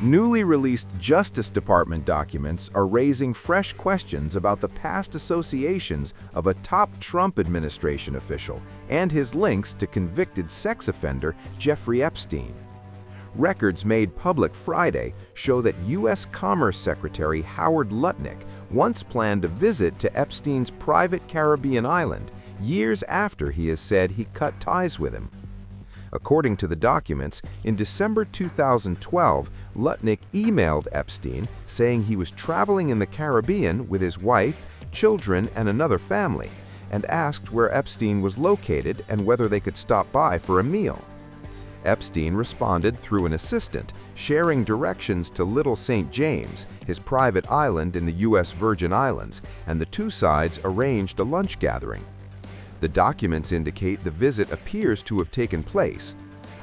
Newly released Justice Department documents are raising fresh questions about the past associations of a top Trump administration official and his links to convicted sex offender Jeffrey Epstein. Records made public Friday show that U.S. Commerce Secretary Howard Lutnick once planned a visit to Epstein's private Caribbean island years after he has said he cut ties with him. According to the documents, in December 2012, Lutnick emailed Epstein saying he was traveling in the Caribbean with his wife, children, and another family, and asked where Epstein was located and whether they could stop by for a meal. Epstein responded through an assistant, sharing directions to Little St. James, his private island in the U.S. Virgin Islands, and the two sides arranged a lunch gathering. The documents indicate the visit appears to have taken place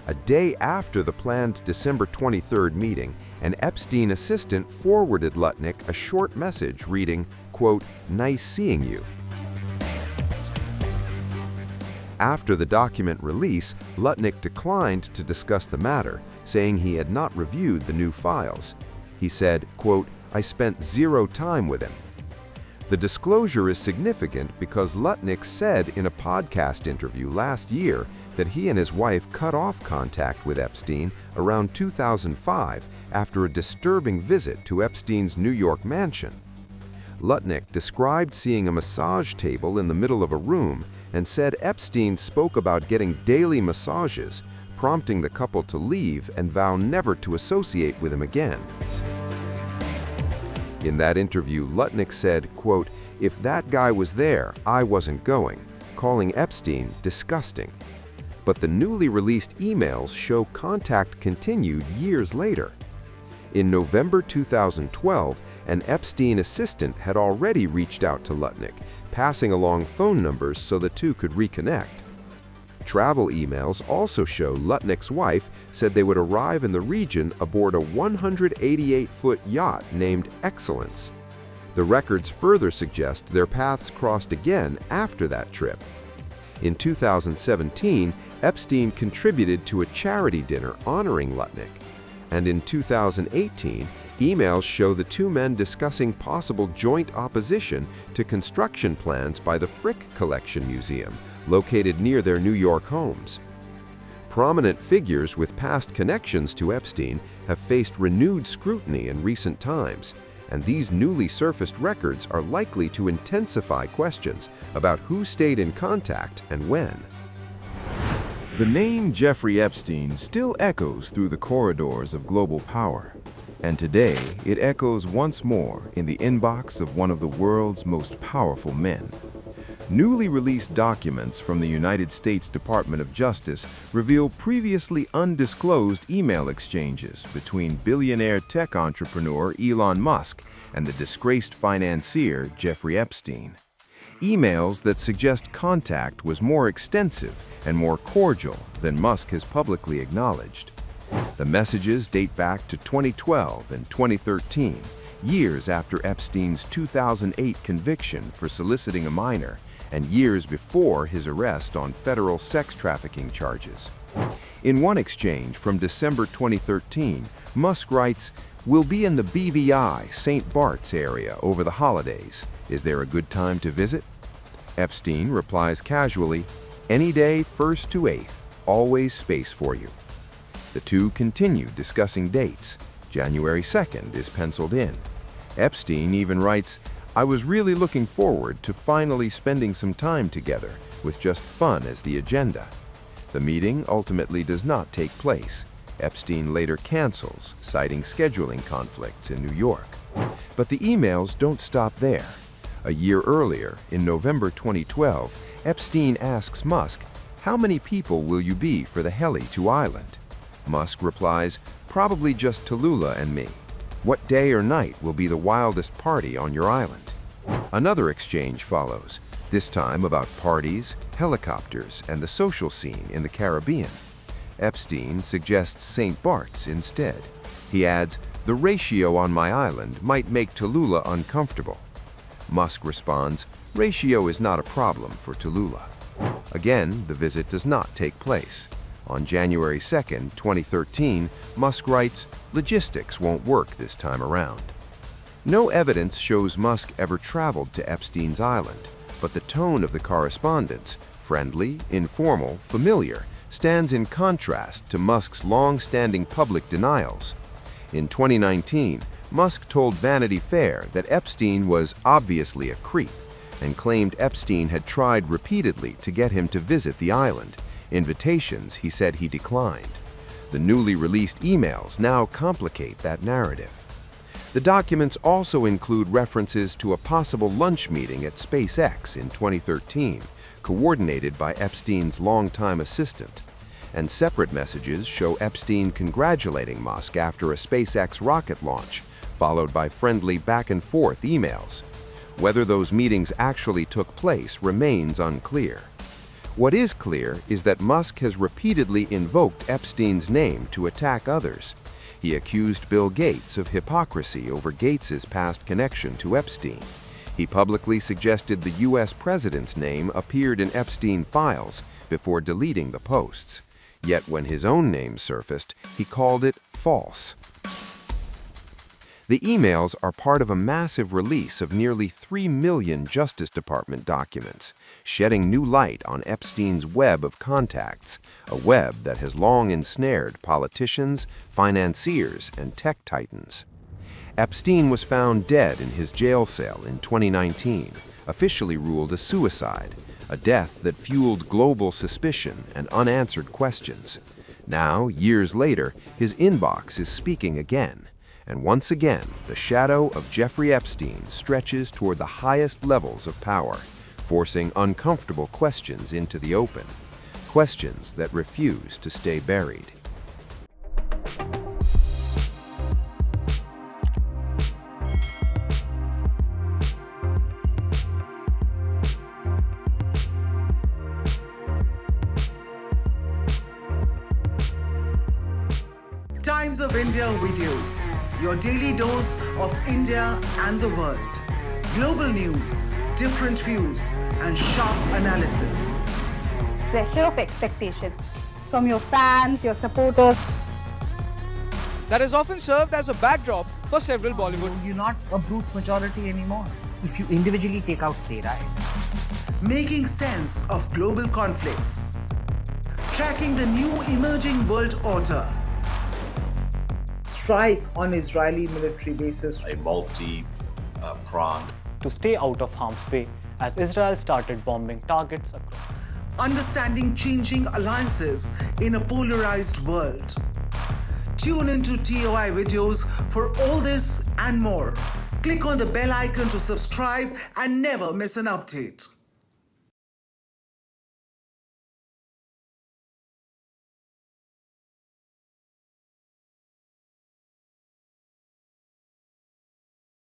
a day after the planned December 23rd meeting. An Epstein assistant forwarded Lutnick a short message reading, quote, "Nice seeing you." After the document release, Lutnick declined to discuss the matter, saying he had not reviewed the new files. He said, quote, "I spent zero time with him." The disclosure is significant because Lutnick said in a podcast interview last year that he and his wife cut off contact with Epstein around 2005 after a disturbing visit to Epstein's New York mansion. Lutnick described seeing a massage table in the middle of a room and said Epstein spoke about getting daily massages, prompting the couple to leave and vow never to associate with him again. In that interview, Lutnick said, quote, "If that guy was there, I wasn't going," calling Epstein disgusting. But the newly released emails show contact continued years later. In November 2012, an Epstein assistant had already reached out to Lutnick, passing along phone numbers so the two could reconnect. Travel emails also show Lutnick's wife said they would arrive in the region aboard a 188-foot yacht named Excellence. The records further suggest their paths crossed again after that trip. In 2017, Epstein contributed to a charity dinner honoring Lutnick. And in 2018, emails show the two men discussing possible joint opposition to construction plans by the Frick Collection Museum, located near their New York homes. Prominent figures with past connections to Epstein have faced renewed scrutiny in recent times, and these newly surfaced records are likely to intensify questions about who stayed in contact and when. The name Jeffrey Epstein still echoes through the corridors of global power, and today it echoes once more in the inbox of one of the world's most powerful men. Newly released documents from the United States Department of Justice reveal previously undisclosed email exchanges between billionaire tech entrepreneur Elon Musk and the disgraced financier Jeffrey Epstein. Emails that suggest contact was more extensive and more cordial than Musk has publicly acknowledged. The messages date back to 2012 and 2013, years after Epstein's 2008 conviction for soliciting a minor, and years before his arrest on federal sex trafficking charges. In one exchange from December 2013, Musk writes, "We'll be in the BVI, St. Bart's area over the holidays. Is there a good time to visit?" Epstein replies casually, "Any day 1st to 8th, always space for you." The two continue discussing dates. January 2nd is penciled in. Epstein even writes, "I was really looking forward to finally spending some time together, with just fun as the agenda." The meeting ultimately does not take place. Epstein later cancels, citing scheduling conflicts in New York. But the emails don't stop there. A year earlier, in November 2012, Epstein asks Musk, "How many people will you be for the Heli-2 island?" Musk replies, "Probably just Tallulah and me. What day or night will be the wildest party on your island?" Another exchange follows, this time about parties, helicopters, and the social scene in the Caribbean. Epstein suggests St. Bart's instead. He adds, "The ratio on my island might make Tallulah uncomfortable." Musk responds, "Ratio is not a problem for Tallulah." Again, the visit does not take place. On January 2, 2013, Musk writes, "Logistics won't work this time around." No evidence shows Musk ever traveled to Epstein's island, but the tone of the correspondence, friendly, informal, familiar, stands in contrast to Musk's long-standing public denials. In 2019, Musk told Vanity Fair that Epstein was obviously a creep and claimed Epstein had tried repeatedly to get him to visit the island. Invitations he said he declined. The newly released emails now complicate that narrative. The documents also include references to a possible lunch meeting at SpaceX in 2013, coordinated by Epstein's longtime assistant. And separate messages show Epstein congratulating Musk after a SpaceX rocket launch, followed by friendly back-and-forth emails. Whether those meetings actually took place remains unclear. What is clear is that Musk has repeatedly invoked Epstein's name to attack others. He accused Bill Gates of hypocrisy over Gates's past connection to Epstein. He publicly suggested the U.S. president's name appeared in Epstein files before deleting the posts. Yet when his own name surfaced, he called it false. The emails are part of a massive release of nearly 3 million Justice Department documents, shedding new light on Epstein's web of contacts, a web that has long ensnared politicians, financiers, and tech titans. Epstein was found dead in his jail cell in 2019, officially ruled a suicide, a death that fueled global suspicion and unanswered questions. Now, years later, his inbox is speaking again. And once again, the shadow of Jeffrey Epstein stretches toward the highest levels of power, forcing uncomfortable questions into the open, questions that refuse to stay buried. Times of India videos, your daily dose of India and the world. Global news, different views, and sharp analysis. Pressure of expectation from your fans, your supporters. That is often served as a backdrop for several Bollywood. You're not a brute majority anymore. If you individually take out Aide. Making sense of global conflicts. Tracking the new emerging world order. Strike on Israeli military bases. A multi-pronged. To stay out of harm's way as Israel started bombing targets across. Understanding changing alliances in a polarized world. Tune into TOI videos for all this and more. Click on the bell icon to subscribe and never miss an update.